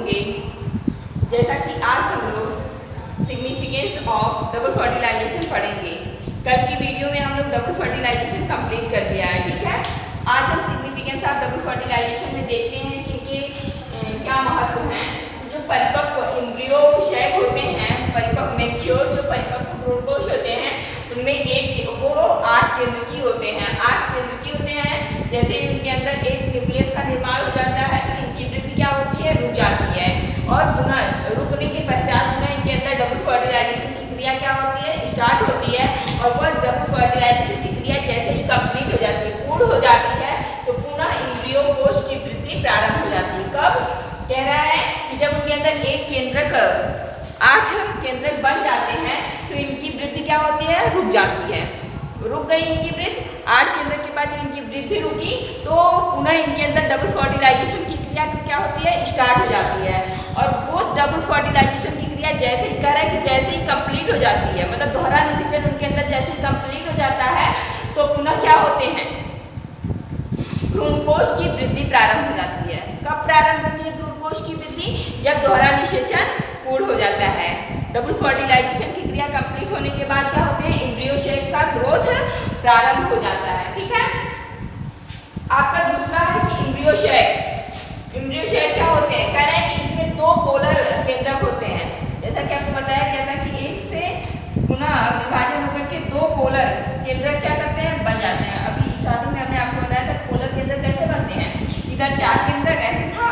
होंगे। जैसा कि आज हम लोग सिग्निफिकेंस ऑफ डबल फर्टिलाइजेशन पढ़ेंगे। कल की वीडियो में हम लोग डबल फर्टिलाइजेशन कंप्लीट कर दिया है, ठीक है। आज हम सिग्निफिकेंस ऑफ डबल फर्टिलाइजेशन में देखते हैं कि इनके क्या महत्व हैं। जो परिपक्व एम्ब्रियो शैक होते हैं, परिपक्व मैच्योर जो परिपक्व भ्रूणकोश होते हैं, उनमें वो 8 केंद्रकीय होते हैं। 8 केंद्रकीय होते हैं। जैसे इनके अंदर एक न्यूक्लियस का निर्माण हो जाता है तो इनकी वृद्धि क्या होती है, रुक जाती है। और पुनः रुकने के पश्चात पुनः इनके अंदर डबल फर्टिलाइजेशन की क्रिया क्या होती है, स्टार्ट होती है। और वह डबल फर्टिलाइजेशन की क्रिया जैसे ही कंप्लीट हो जाती है, पूर्ण हो जाती है, तो पुनः एम्ब्रियो कोश की वृद्धि प्रारंभ हो जाती है। कब कह रहा है कि जब उनके अंदर एक केंद्रक 8 केंद्रक बन जाते हैं तो इनकी वृद्धि क्या होती है, रुक जाती है। रुक गई इनकी वृद्धि। 8 केंद्रक के बाद जब इनकी वृद्धि रुकी तो पुनः इनके अंदर डबल फर्टिलाइजेशन की क्रिया क्या होती है, स्टार्ट हो जाती है। और वो डबल फर्टिलाइजेशन की क्रिया जैसे ही कह रहा है कि जैसे ही कंप्लीट हो जाती है, मतलब दोहरा निषेचन उनके अंदर जैसे ही कंप्लीट हो जाता है तो पुनः क्या होते हैं, भ्रूणकोश की वृद्धि प्रारंभ हो जाती है। कब प्रारंभ होती है भ्रूणकोश की वृद्धि, जब दोहरा निषेचन पूर्ण हो जाता है। डबल फर्टिलाइजेशन की क्रिया कंप्लीट होने के बाद क्या होते हैं, एम्ब्रियो शैक का ग्रोथ प्रारंभ हो जाता है, ठीक है। आपका दूसरा है कि एम्ब्रियो शैक। एम्ब्रियो शैक क्या होते हैं, कह रहे हैं कि इसमें 2 पोलर केंद्रक होते हैं। जैसा कि आपको बताया गया था कि एक से पुनः विभाजन होकर के 2 पोलर केंद्रक क्या करते हैं, बन जाते हैं। अभी स्टार्टिंग में हमने आपको बताया था पोलर केंद्रक कैसे बनते हैं। इधर 4 केंद्रक ऐसे था,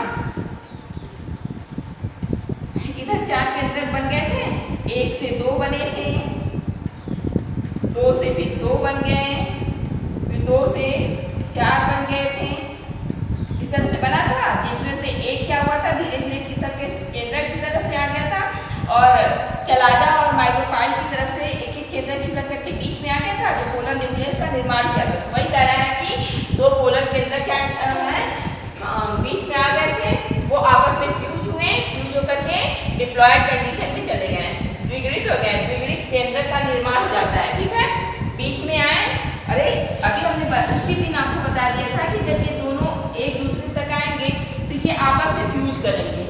इधर 4 केंद्रक बन गए थे, 1 से 2 बने थे, 2 से फिर 2 बन गए, फिर 2 से 4 बन गए थे। इस तरह से बना था, जिसमें से एक क्या हुआ था, धीरे धीरे किसक के केंद्रक की तरफ से आ गया था और चलाजा और माइक्रोफाइल की तरफ से एक एक केंद्रक किसक के बीच में आ गया था, जो पोलर न्यूक्लियस का निर्माण किया था। वही कह रहा है कि 2 पोलर केंद्रक क्या है, बीच में आ गए थे, वो आपस में फ्यूज हुए, फ्यूज होकर के डिप्लॉयड कंडीशन में चले गए, द्विगुणित हो गए। द्विगुणित केंद्रक का निर्माण हो जाता है, ठीक है। बीच में आए, अरे अभी हमने उसी दिन आपको बता दिया था कि जब ये दोनों एक दूसरे तक आएंगे तो ये आपस में फ्यूज करेंगे।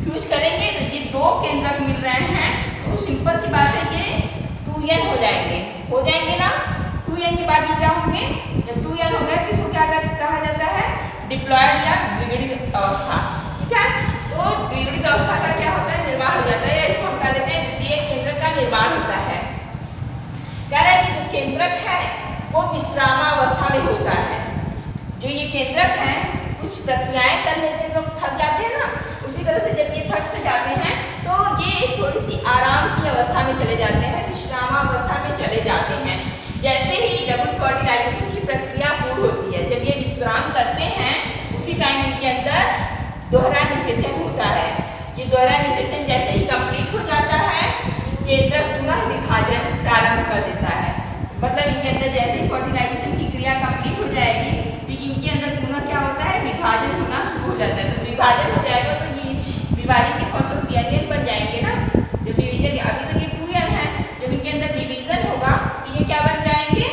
फ्यूज करेंगे तो ये 2 केंद्रक मिल रहे हैं, तो सिंपल सी बात है, ये 2n हो जाएंगे ना। 2n के बाद ये क्या होंगे, जब 2n हो गए तो इसको क्या कहा जाता है, डिप्लॉयड या द्विगुणित अवस्था, ठीक है। तो द्विगुणित अवस्था का क्या होता है, निर्माण हो जाता है। इसको हम कह लेते हैं द्वितीय केंद्रक का निर्माण होता है। कह रहे हैं कि जो केंद्रक है वो विश्रामावस्था में होता है। जो ये केंद्रक है कुछ प्रक्रियाएं कर लेते हैं, लोग थक जाते हैं ना, उसी तरह से जब ये थक से जाते हैं तो ये थोड़ी सी आराम की अवस्था में चले जाते हैं, विश्रामावस्था में चले जाते हैं। जैसे ही डबल फर्टिलाइजेशन की प्रक्रिया पूर्ण होती है, जब ये विश्राम करते हैं उसी टाइम इनके अंदर दोहरा निषेचन होता है। ये दोहरा निषेचन जैसे ही कंप्लीट हो जाता है, केंद्रक पुनः विभाजन प्रारंभ कर देता है। मतलब इनके अंदर जैसे ही फर्टिलाइजेशन की क्रिया कंप्लीट हो जाएगी तो इनके अंदर पुनः क्या होता है, विभाजन होना शुरू हो जाता है। तो विभाजन हो जाएगा तो ये विभाजन के फलस्वरूप डिवीजन बन जाएंगे ना। जब डिवीजन, अभी तो ये 2n है, जब इनके अंदर डिवीजन होगा तो ये क्या बन जाएंगे,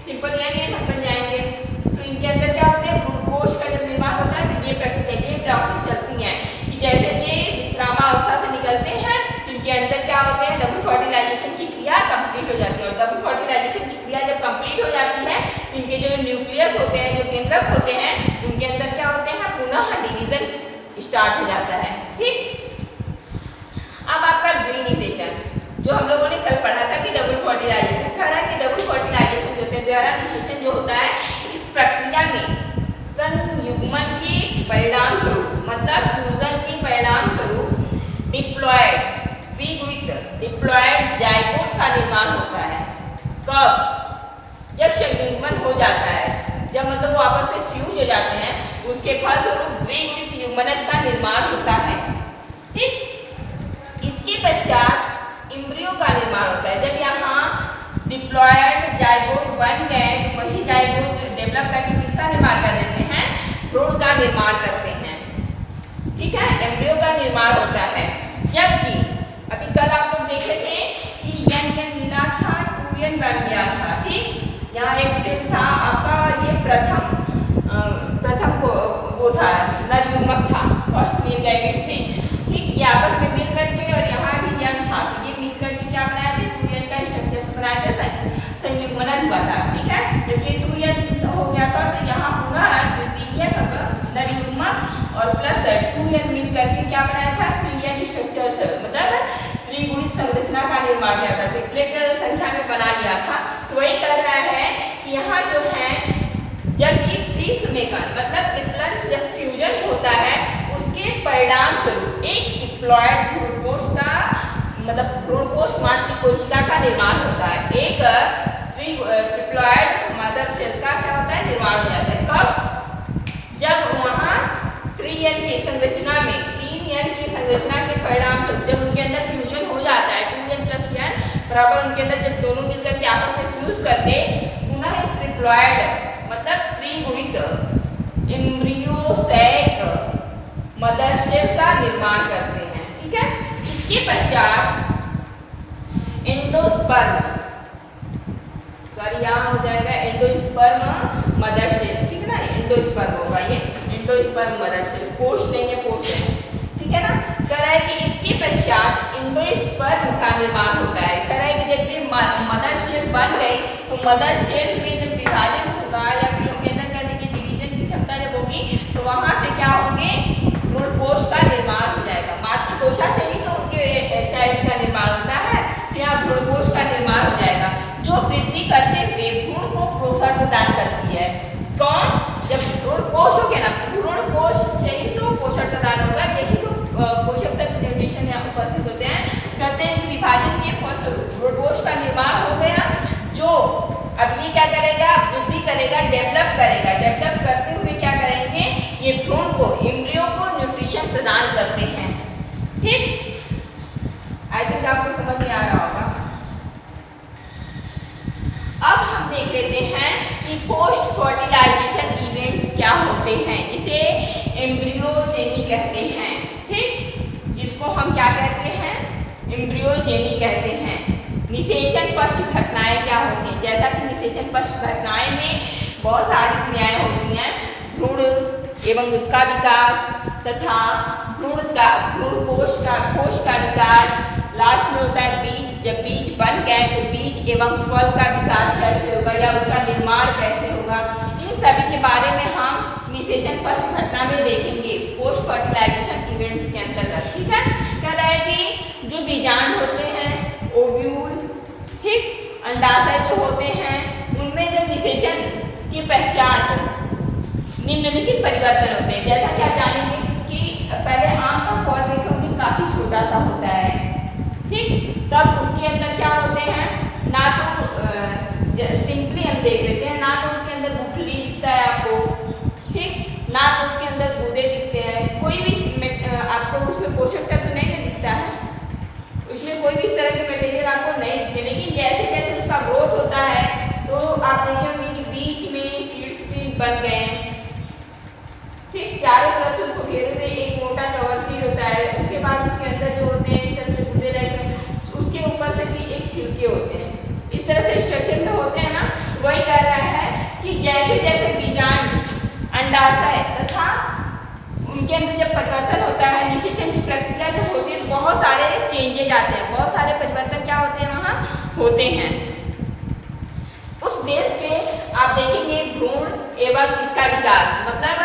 सिंपल n बन जाएंगे। तो इनके अंदर क्या होते हैं, भ्रूणकोश का जब निर्माण होता है तो ये प्रक्रिया, ये प्रोसेस चलती है कि जैसे ये विश्रामावस्था से निकलते हैं तो इनके अंदर क्या होते हैं, डबल फर्टिलाइजेशन की क्रिया कंप्लीट हो जाती है। और डबल फर्टिलाइजेशन की क्रिया जब कंप्लीट हो जाती है तो इनके जो न्यूक्लियस होते हैं, जो केंद्रक होते हैं, उनके अंदर क्या होते हैं, पुनः डिवीजन स्टार्ट हो जाता है, ठीक। अब आपका द्विनिषेचन, जो हम लोगों ने कल पढ़ा था कि डबल फर्टिलाइजेशन कह रहा है कि डबल फर्टिलाइजेशन जो होते हैं, दोहरा निषेचन जो होता है, इस प्रक्रिया में संयुग्मन के परिणाम स्वरूप, मतलब फ्यूजन के परिणाम स्वरूप डिप्लॉयड जाइगोट का निर्माण होता है। कब, जब संयुग्मन हो जाता है, जब मतलब वो आपस में फ्यूज हो जाते हैं, उसके फलस्वरूप द्विगुणित युग्मनज का निर्माण होता है, ठीक। इसके पश्चात एम्ब्रियो का निर्माण होता है। जब यहाँ डिप्लॉयड जाइगोट बन गए तो वही जाइगोट डेवलप करके किसका निर्माण कर देते हैं, भ्रूण का निर्माण करते हैं, ठीक है। एम्ब्रियो का निर्माण होता है। जबकि अभी कल आप लोग देखे थे कि n मिला था, 2n बन गया था, ठीक। यहाँ एक सेल था आपका, ये प्रथम को वो था, नर युग्मक था, फर्स्ट मेल गैमेट थे, ठीक। संरचना का निर्माण किया था, ट्रिपलेट संख्या में बना लिया था। तो वही कर रहा है कि यहाँ जो है जब ये त्रिसमेकन मतलब ट्रिपलन जब फ्यूजन होता है उसके परिणाम स्वरूप एक डिप्लॉयड भ्रूणपोष का मतलब भ्रूणपोष मातृ कोशिका का निर्माण होता है। एक ट्रिप्लॉयड मदर सेल का क्या होता है, निर्माण हो जाता है। कब? जब वहाँ 3n की संरचना में 3n की संरचना के परिणाम स्वरूप जब उनके अंदर फ्यूजन हो जाता है 2n + n बराबर उनके अंदर जब दोनों मिलकर के आपस में फ्यूज करके पुनः एक ट्रिप्लॉयड मतलब त्रिगुणित एम्ब्रियोसैक मदर सेल का निर्माण करते हैं। ठीक है, इसके पश्चात एंडोस्पर्म यहाँ हो जाएगा एंडोस्पर्म मदर सेल। ठीक है ना, एंडोस्पर्म होगा ये, एंडोस्पर्म मदर सेल, कोश नहीं है, कोश है। ठीक है ना, कह रहा है कि इसके पश्चात एंडोस्पर्म का निर्माण होता है। कह रहा है कि जब ये मदर सेल बन गई तो मदर सेल में जब विभाजन होगा या फिर उनके अंदर करने की डिवीजन की क्षमता जब होगी तो वहां से क्या होंगे, भ्रूणपोष का निर्माण हो जाएगा। मातृकोशा से ही तो उनके चाइल्ड का निर्माण होता है, तो यहाँ भ्रूणपोष का निर्माण हो जाएगा जो वृद्धि करते हुए भ्रूण को पोषण प्रदान करती है। कौन? जब भ्रूणपोष हो गया ना, भ्रूणपोष से ही तो पोषण प्रदान होगा, यही तो पोषक तत्व न्यूट्रिशन यहाँ उपस्थित होते हैं। कहते हैं कि विभाजन के फलस्वरूप भ्रूणपोष का निर्माण हो गया जो अब ये क्या करेगा, वृद्धि करेगा, डेवलप करेगा। डेवलप करते हुए क्या करेंगे, ये भ्रूण को एम्ब्रियो को न्यूट्रिशन प्रदान करते हैं। ठीक, आई थिंक आपको समझ में आ रहा होगा। अब हम देख लेते हैं कि पोस्ट फर्टिलाइजेशन इवेंट्स क्या होते हैं, जिसे एम्ब्रियोजेनी कहते हैं। ठीक, जिसको हम क्या कहते हैं, एम्ब्रियोजेनी कहते हैं। निषेचन पश्च घटनाएं क्या होती हैं, जैसा कि निषेचन पश्च घटनाएं में बहुत सारी क्रियाएं होती हैं, भ्रूण एवं उसका विकास तथा भ्रूणपोष का विकास, लास्ट में होता है बीज। जब बीज बन गए तो बीज एवं फल का विकास कैसे होगा या उसका निर्माण कैसे होगा, इन सभी के बारे में हम निषेचन पश्च घटना में देखेंगे पोस्ट फर्टिलाइजेशन इवेंट्स के अंतर्गत। ठीक है, कह रहा है कि जो बीजांड होते हैं, ओव्यूल, ठीक, अंडाशय जो होते हैं, उनमें जब निषेचन के पश्चात निम्नलिखित परिवर्तन होते हैं। जैसा कि आप जानेंगे कि पहले आम का फल देखेंगे काफी छोटा सा होता है। ठीक, तब उसके अंदर क्या होते हैं, ना तो सिंपली हम देख लेते हैं, ना तो उसके अंदर गुठली दिखता है आपको, ठीक, ना तो उसके अंदर गूदे दिखते हैं, कोई भी आपको उसमें पोषक तत्व नहीं दिखता है, उसमें कोई भी इस तरह के मटेरियल आपको नहीं दिखते। लेकिन जैसे जैसे उसका ग्रोथ होता है तो आप देखेंगे कि बीच में सीड्स बन गए हैं। ठीक, चारों तरफ से उसको घेरे हुए एक मोटा कवर सीड होता है, उसके बाद उसके अंदर जो होते हैं इस तरह से गूदे रहते हैं, उसके ऊपर से भी एक छिलके होते हैं, इस तरह से स्ट्रक्चर में होते हैं ना। वही कह रहा है कि जैसे जैसे बीजांड, अंडाशय तथा उनके अंदर जब परिवर्तन होता है, निषेचन की प्रक्रिया जब होती है तो बहुत सारे चेंजेज आते हैं, बहुत सारे परिवर्तन क्या होते हैं, वहाँ होते हैं। उस बेस पे आप देखेंगे भ्रूण एवं इसका विकास, मतलब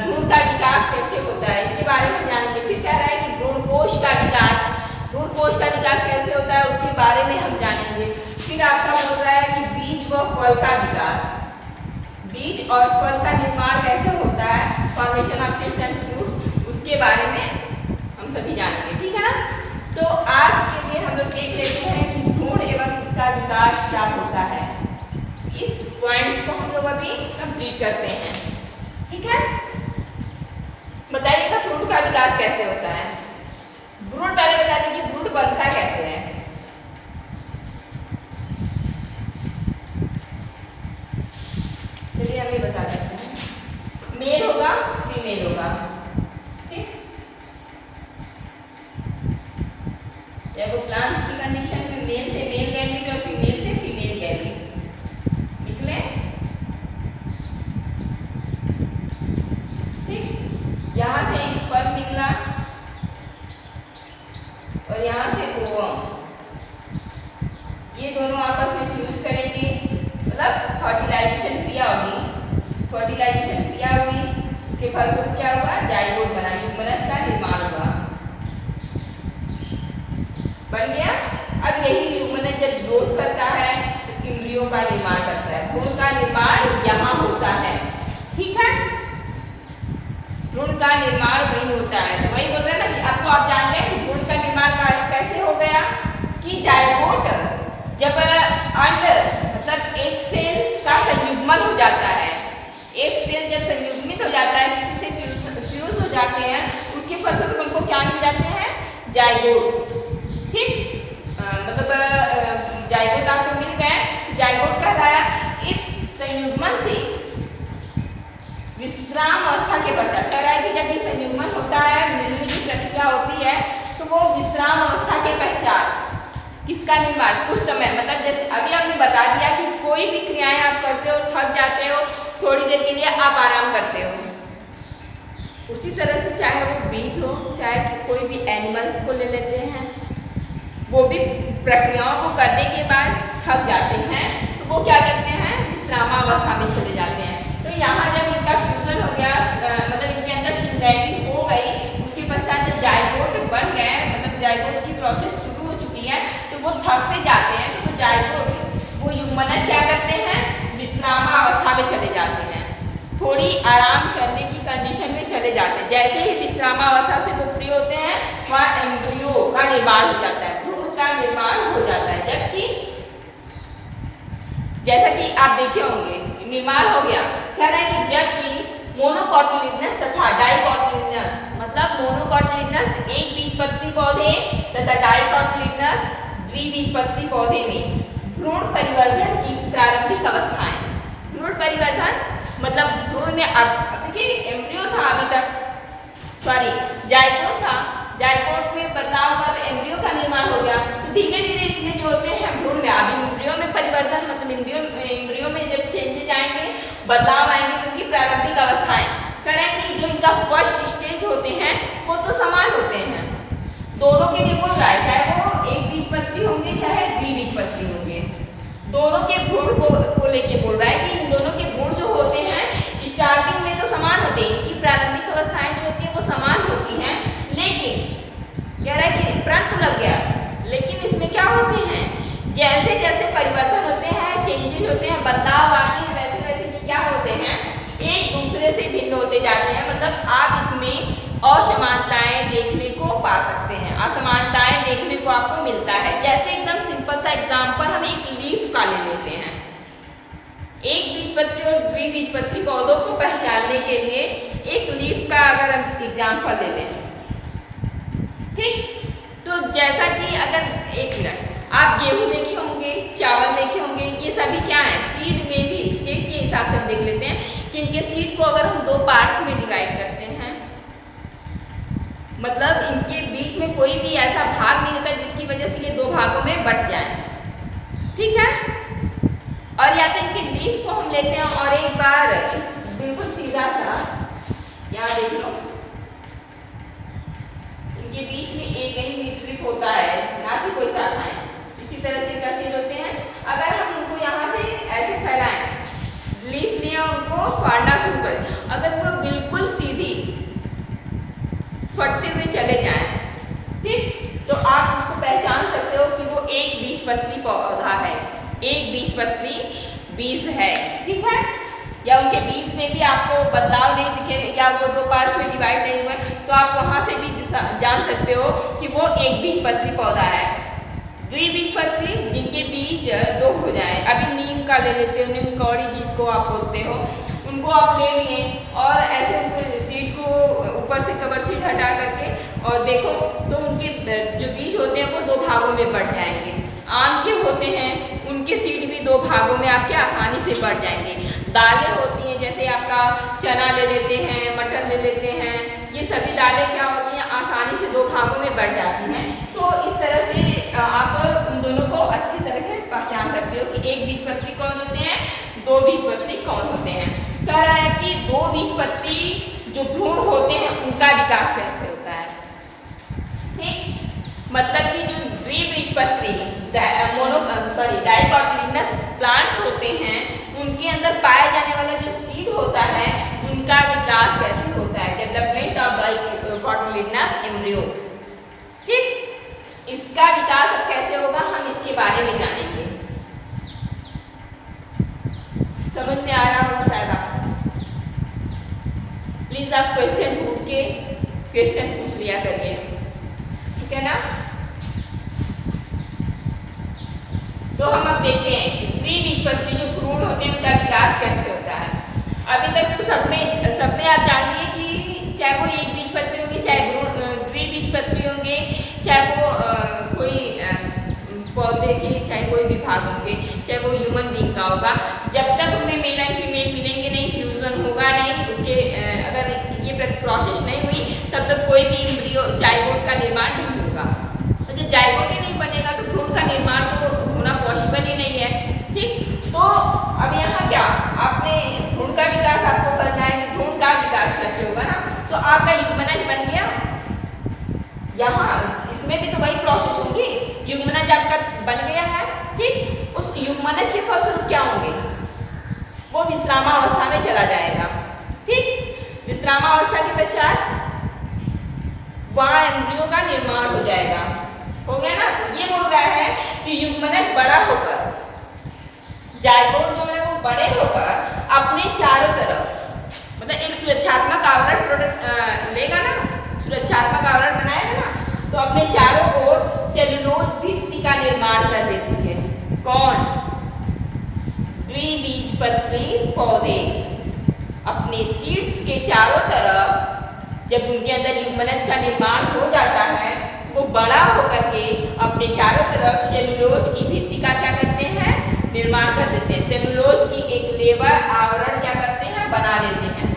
भ्रूण का विकास कैसे होता है, इसके बारे में जानेंगे। फिर कह रहा है कि भ्रूणपोष का विकास, भ्रूणपोष का विकास कैसे होता है उसके बारे में हम जानेंगे। फिर आपका बोल रहा है कि बीज व फल का विकास, बीज और फल का निर्माण कैसे होता है, formation of seeds and fruits, उसके बारे में हम सभी जानेंगे। ठीक है ना, तो आज के लिए हम लोग देख लेते हैं कि भ्रूण एवं इसका विकास क्या होता है। इस पॉइंट्स को हम लोग अभी कंप्लीट करते हैं। ठीक है, बताइएगा भ्रूण का विकास कैसे होता है। भ्रूण पहले बता दें कि भ्रूण बनता कैसे है। चलिए हम ये बता देते हैं, मेल होगा फीमेल होगा। ठीक, जब वो प्लांट्स की कंडीशन में मेल से मेल गैमेट और फीमेल से फीमेल गैमेट निकले। ठीक, यहाँ से स्पर्म निकला और यहाँ से ओवम, ये दोनों आपस में फ्यूज करेंगे, मतलब फर्टिलाइजेशन क्रिया होगी। फर्टिलाइजेशन क्रिया हुई, उसके फलस्वरूप क्या हुआ, जाइगोट बना, यूग्मनज का निर्माण हुआ। बन गया। अब यही ह्यूमन जब ग्रोथ करता है तो एम्ब्रियो का निर्माण करता है। भ्रूण का निर्माण यहाँ होता है, ठीक है। भ्रूण का निर्माण वही होता है, तो वही बोल रहे हैं ना कि अब तो आप जान गए भ्रूण का निर्माण कैसे हो गया कि जाइगोट जब अंड मतलब एक सेल का संयुग्मन हो जाता है, एक सेल जब संयुग्मित हो जाता है किसी से फ्यूज हो जाते हैं, उसके फलस्वरूप उनको क्या मिल जाते हैं, जाइगोट, ठीक। मतलब जाइगोट आपको मिल गए, जाइगोट कहलाया। इस संयुग्मन से विश्राम अवस्था के पश्चात कह रहा है कि जब ये संयुग्मन होता है, मिलने की प्रक्रिया होती है, तो वो विश्राम अवस्था के पश्चात किसका निर्माण, कुछ समय मतलब जैसे अभी हमने बता दिया कि कोई भी क्रियाएं आप करते हो, थक जाते हो, थोड़ी देर के लिए आप आराम करते हो, उसी तरह से चाहे वो बीज हो, चाहे कोई भी एनिमल्स को ले लेते हैं, वो भी प्रक्रियाओं को करने के बाद थक जाते हैं, तो वो क्या करते हैं, विश्रामावस्था में चले जाते हैं। तो यहाँ जब इनका फ्यूजन हो गया, मतलब इनके अंदर सिमिलैरिटी हो गई, उसके पश्चात जब जाइगोट बन गए, मतलब जाइगोट की प्रोसेस शुरू हो चुकी है, तो वो थकते जाते हैं, तो वो जाइगोट वो युग्मनज क्या करते हैं, विश्रामावस्था में चले जाते हैं, थोड़ी आराम करने की कंडीशन में चले जाते हैं। जैसे ही विश्रामावस्था से वो फ्री होते हैं, वहाँ एम्ब्रियो का निर्माण हो जाता है, भ्रूण का निर्माण हो जाता है। जबकि जैसा कि आप देखे होंगे निर्माण हो गया, कह रहा है कि जबकि मोनोकोटिलिडनस तथा डाइकोटिलिडनस, मतलब मोनोकोटिलिडनस एक बीजपत्री पौधे तथा डाइकोटिलिडनस द्विबीजपत्री पौधे में भ्रूण परिवर्धन की प्रारंभिक अवस्थाएं। भ्रूण परिवर्धन मतलब भ्रूण में अब देखिए एम्ब्रियो था अभी तक, सॉरी जाइगोट था, जाइगोट में बदलाव हुआ तो एम्ब्रियो का निर्माण हो गया। धीरे धीरे इसमें जो होते हैं भ्रूण में, अभी एम्ब्रियो में परिवर्तन मतलब एम्ब्रियो में जब चेंजेज आएंगे, बदलाव आएंगे, तो उनकी प्रारंभिक अवस्थाएं करें कि जो इनका फर्स्ट स्टेज होते हैं वो तो समान होते हैं, दोनों के लिए बोल रहा है, चाहे वो एक बीजपत्री होंगे चाहे द्विबीजपत्री होंगे, दोनों के भ्रूण को लेके बोल रहा है कि इन दोनों के भ्रूण जो होते हैं स्टार्टिंग में तो समान होते हैं, इनकी प्रारंभिक अवस्थाएं जो होती है वो समान होती हैं, लेकिन कह रहा है कि परंतु लग गया, लेकिन इसमें क्या होते हैं, जैसे जैसे परिवर्तन होते हैं, चेंजेज होते हैं, बदलाव आते हैं, वैसे वैसे ये क्या होते हैं, एक दूसरे से भिन्न होते जाते हैं। मतलब आप इसमें असमानताएं देखने को पा सकते हैं, असमानताएं देखने को आपको मिलता है। जैसे एकदम सिंपल सा एग्जाम्पल हम एक लीफ का ले लेते हैं, एक बीजपत्री और द्विबीजपत्री पौधों को पहचानने के लिए एक लीफ का अगर हम एग्जाम्पल ले लें, ठीक। तो जैसा कि अगर एक मिनट आप गेहूं देखे होंगे, चावल देखे होंगे, ये सभी क्या है, सीड में भी, सीड के हिसाब से हम देख लेते हैं कि इनके सीड को अगर हम दो पार्ट्स में डिवाइड करते हैं, मतलब इनके बीच में कोई भी ऐसा भाग नहीं होता जिसकी वजह से ये दो भागों में बट जाए, ठीक है। और या तो इनके लीफ को हम लेते हैं और एक बार बिल्कुल सीधा सा यहाँ देख लो, इनके बीच में एक ही मीट्रिक होता है, ना कि कोई शाखाएं, इसी तरह से इनका सीड होते हैं। अगर हम इनको यहाँ से ऐसे फैलाएं, लीफ लिए उनको फाड़ना शुरू करें, अगर वो बिल्कुल सीधी फटते हुए चले जाएं, ठीक, तो आप उसको पहचान सकते हो कि वो एक बीजपत्री पौधा है, एक बीजपत्री बीज है, ठीक है। या उनके बीज में भी आपको बदलाव नहीं दिखे, या वो दो पार्ट में डिवाइड नहीं हुए, तो आप वहां से भी जान सकते हो कि वो एक बीजपत्री पौधा है। द्विबीजपत्री जिनके बीज दो हो जाए, अभी नीम का ले लेते हो, नीम कौड़ी जिसको आप बोलते हो, उनको आप ले लिए और ऐसे उनको सीड को ऊपर से कवर सीड हटा करके और देखो तो उनके जो बीज होते हैं वो दो भागों में बढ़ जाएंगे। आम के होते हैं उनके सीड भी दो भागों में आपके आसानी से बढ़ जाएंगे। दालें होती हैं जैसे आपका चना ले लेते हैं, मटर ले लेते हैं, ये सभी दालें क्या होती हैं, आसानी से दो भागों में बढ़ जाती हैं। तो इस तरह से आप उन दोनों को अच्छी तरह से पहचान सकते हो कि एक बीजपत्री कौन होते हैं, दो बीजपत्री कौन होते हैं। कह रहा है कि दो बीजपत्री जो भ्रूण होते हैं उनका विकास कैसे होता है, ठीक। मतलब कि जो द्विबीजपत्री डाइकोटिलिडनस प्लांट्स होते हैं उनके अंदर पाया जाने वाला जो सीड होता है उनका विकास कैसे होता है, डेवलपमेंट ऑफ डाइकोटिलिडनस एम्ब्रियो, ठीक। इसका विकास अब कैसे होगा हम इसके बारे में जानेंगे। समझ में आ रहा होगा शायद आपको। प्लीज आप क्वेश्चन ढूंढ के क्वेश्चन पूछ लिया करिए, ठीक है ना। तो हम अब देखते हैं कि द्विबीजपत्री जो भ्रूण होते हैं उनका विकास कैसे होता है। अभी तक तो सबने आप जान लिए कि चाहे वो एक बीजपत्री होंगे, चाहे द्विबीजपत्री होंगे, चाहे वो कोई पौधे के, चाहे कोई विभाग होंगे, चाहे वो ह्यूमन बीइंग का होगा, जब तक उनमें मेल एंड फीमेल मिलेंगे नहीं, फ्यूजन होगा नहीं, उसके अगर ये प्रोसेस नहीं हुई तब तक कोई भी एम्ब्रियो जाइगोट का निर्माण नहीं होगा। तो जब जाइगोट ही नहीं बनेगा तो भ्रूण का निर्माण तो होना पॉसिबल ही नहीं है, ठीक। तो अब यहाँ क्या आपने भ्रूण का विकास आपको करना है कि भ्रूण का विकास कैसे होगा ना, तो आपका युग्मनज बन गया। यहाँ इसमें भी तो वही प्रोसेस होंगी, युग्मनज आपका बन गया है, ठीक। उस युग्मनज के फलस्वरूप क्या होंगे, वो विश्रामावस्था में चला जाएगा, ठीक। विश्रामावस्था के पश्चात वहाँ एम्ब्रियो का निर्माण हो जाएगा, हो गया ना। तो ये बोल रहा है कि युग्मनज बड़ा होकर, जाइगोट जो है वो बड़े होकर अपने चारों तरफ मतलब एक सुरक्षात्मक आवरण प्रोडक्ट लेगा ना, सुरक्षात्मक आवरण बनाएगा ना, तो अपने चारों ओर सेलुलोज भित्ति का निर्माण कर देती है। कौन? द्विबीजपत्री पौधे अपने सीड्स के चारों तरफ जब उनके अंदर युग्मनज का निर्माण हो जाता है, वो बड़ा होकर के अपने चारों तरफ सेलुलोज की भित्ति का क्या करते हैं, निर्माण कर देते हैं। सेलुलोज की एक लेयर आवरण क्या करते हैं, बना देते हैं।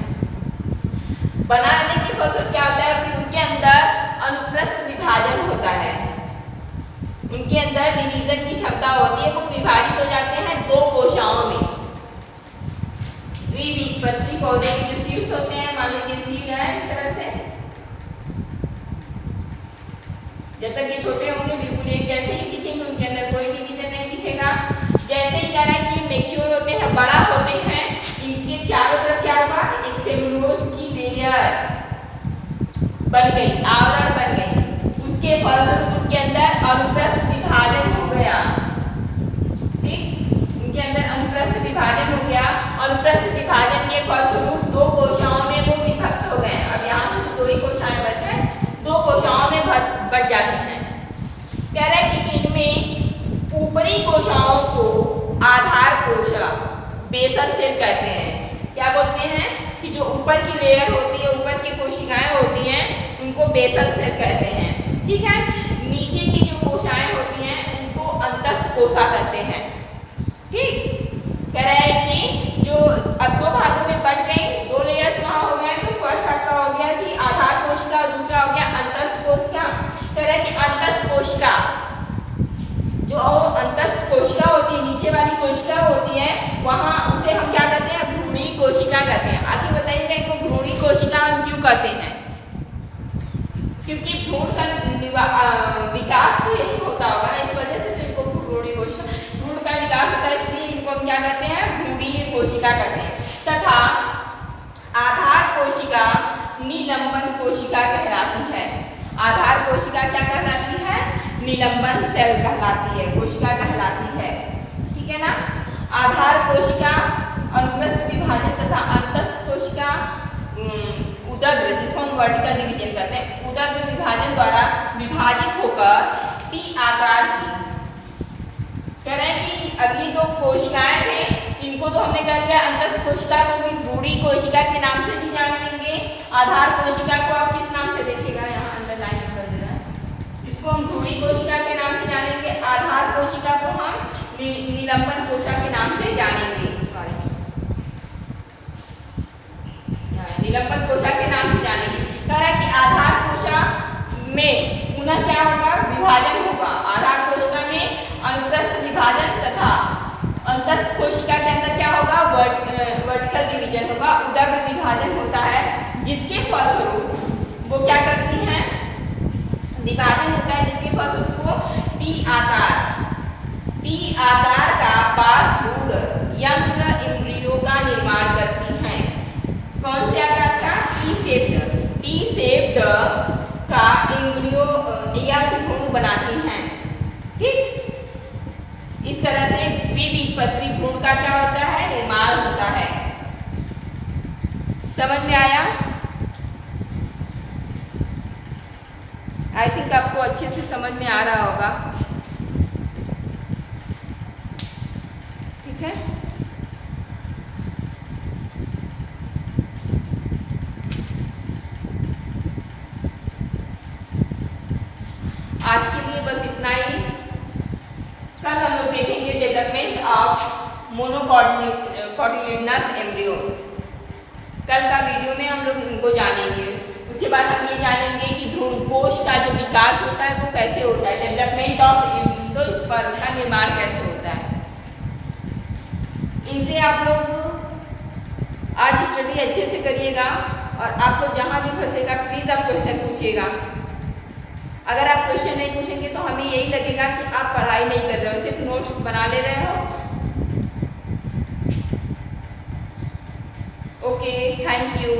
बनाने के फलस्वरूप क्या होता है कि उनके अंदर अनुप्रस्थ विभाजन होता है, उनके अंदर डिवीजन की क्षमता होती है, वो विभाजित हो जाते हैं दो कोशाओं में। द्विबीजपत्री पौधे के जो सीड्स होते हैं, मान लीजिए सीड है इस तरह से, जब तक ये छोटे होंगे बिल्कुल एक जैसे ही दिखेंगे, उनके अंदर कोई डिवीजन नहीं दिखेगा। जैसे ही कह रहा है कि मैच्योर होते हैं, बड़ा होते हैं, इनके चारों तरफ क्या होगा, एक सेलुलोज की लेयर बन गई, आवरण बन गई, उसके फलस्वरूप उनके अंदर अनुप्रस्थ विभाजन हो गया, ठीक। उनके अंदर अनुप्रस्थ विभाजन हो गया, अनुप्रस्थ विभाजन के फलस्वरूप दो कोशाओं में वो विभक्त हो गए। अब यहाँ से दो ही कोशाएं बच गए, दो कोशाओं में बढ़ जाती हैं। कह रहे हैं कि इनमें ऊपरी कोशाओं को आधार कोशा बेसल सेल कहते हैं। क्या बोलते हैं कि जो ऊपर की लेयर होती है, ऊपर की कोशिकाएं होती हैं, उनको बेसल सेल कहते हैं, ठीक है। नीचे की जो कोशाएं होती हैं उनको अंतस्थ कोशा कहते हैं, ठीक। कह रहे हैं कि जो अब दो भागों में बट गई, दो लेयर्स वहां हो गए, तो फर्स्ट आपका हो गया कि आधार कोशिका, दूसरा हो गया अंतस्थ कोशिका। कह रहे हैं कि अंतस्थ कोशिका, जो अंतस्थ कोशिका होती है, नीचे वाली कोशिका होती है, वहां उसे हम क्या कहते हैं, भ्रूणी कोशिका कहते हैं। आगे बताइएगा इनको भ्रूणी कोशिका हम क्यों कहते हैं, क्योंकि भ्रूण का विकास तो यही होता होगा ना, इस वजह से तो इनको भ्रूणी कोशिका, भ्रूण का विकास होता है, इसलिए इनको हम क्या कहते हैं, भ्रूणी कोशिका कहते हैं। तथा आधार कोशिका निलंबन कोशिका कहलाती है। आधार कोशिका क्या कहलाती है, निलंबन सेल कहलाती है, कोशिका कहलाती है, ठीक है ना। आधार कोशिका अनुप्रस्थ विभाजन तथा अंतस्थ कोशिका उदग्र, जिसको हम वर्टिकल डिवीजन कहते हैं, उदग्र विभाजन द्वारा विभाजित होकर टी आकार की। कह रहे हैं कि अगली दो कोशिकाएं थे, इनको तो हमने कह लिया अंतस्थ कोशिका को भी भ्रूणी कोशिका के नाम से भी जान लेंगे। आधार कोशिका को आप किस नाम से देखिएगा, यहाँ अंडरलाइन कर देना है, इसको हम भ्रूणी कोशिका के नाम से जानेंगे, आधार कोशिका को हम निलंबन कोशिका के नाम से जानेंगे, निलंबन कोशिका के नाम से जानेंगे। कह रहा है कि आधार कोशिका में पुनः क्या होगा, विभाजन होगा। आधार कोशिका में अनुप्रस्थ विभाजन तथा अंतस्थ कोशिका के अंदर क्या होगा, वर्टिकल डिवीजन होगा, उदग्र विभाजन होता है, जिसके फलस्वरूप वो क्या करती हैं, विभाजन होता है, जिसके फलस्वरूप वो टी आकार का बारहूड यंग एम्ब्रियो का निर्माण करती हैं। कौन से आकार का, टी शेप्ड का एम्ब्रियो यंग भ्रूण बनाती हैं। इस तरह से द्विबीजपत्री भ्रूण का क्या होता है, निर्माण होता है। समझ में आया? आई थिंक आपको अच्छे से समझ में आ रहा होगा। ठीक है, आज के लिए बस इतना ही। कल हम लोग देखेंगे डेवलपमेंट ऑफ मोनोकॉटिलिडनस एम्ब्रियो। कल का वीडियो में हम लोग इनको जानेंगे। उसके बाद हम ये जानेंगे कि भ्रूणकोश का जो विकास होता है वो कैसे होता है, डेवलपमेंट ऑफ एंडोस्पर्म का निर्माण कैसे होता है। इनसे आप लोग आज स्टडी अच्छे से करिएगा और आपको जहाँ भी फंसेगा प्लीज़ आप क्वेश्चन पूछिएगा। अगर आप क्वेश्चन नहीं पूछेंगे तो हमें यही लगेगा कि आप पढ़ाई नहीं कर रहे हो, सिर्फ नोट्स बना ले रहे हो। Okay, thank you.